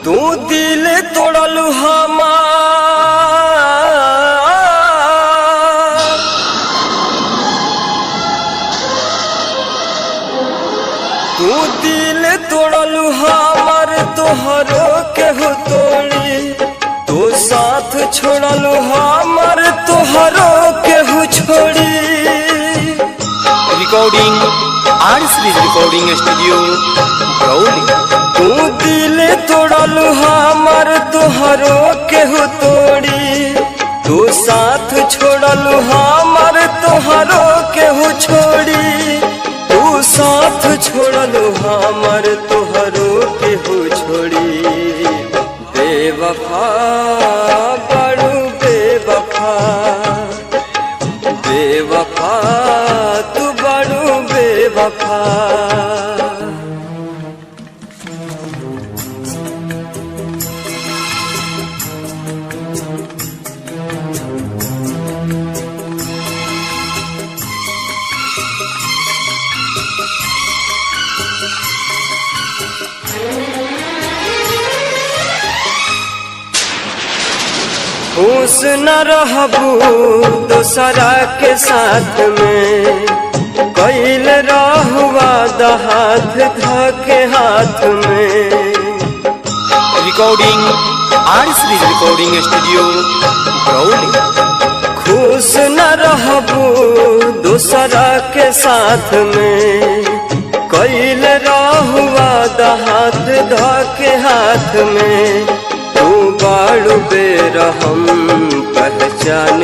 तू दिल तोड़ल हमार, तू दिल तोड़ल हमार तोहरो केहू तोड़ी, तू साथ छोड़ल हमार तोहरो केहू छोड़ी। रिकॉर्डिंग आरसीज रिकॉर्डिंग स्टूडियो ब्रौली। तू दिल तोड़ल हमार तोहरो केहू तोड़ी, तू साथ छोड़ल हमार तोहरो केहू छोड़ी, तू साथ छोड़ल हमार तोहरो केहू छोड़ी। बेवफा बड़ू बेवफा, बेवफा तू बड़ू बेवफा। खुश न रहबू दोसरा के साथ में, कैल रहुआ हाथ धके हाथ में। रिकॉर्डिंग आरसीज रिकॉर्डिंग स्टूडियो ब्रौली। खुश न रहबू दोसरा के साथ में, कैल रहुआ हाथ धके हाथ में। तू बाड़ू बेरहम पहचान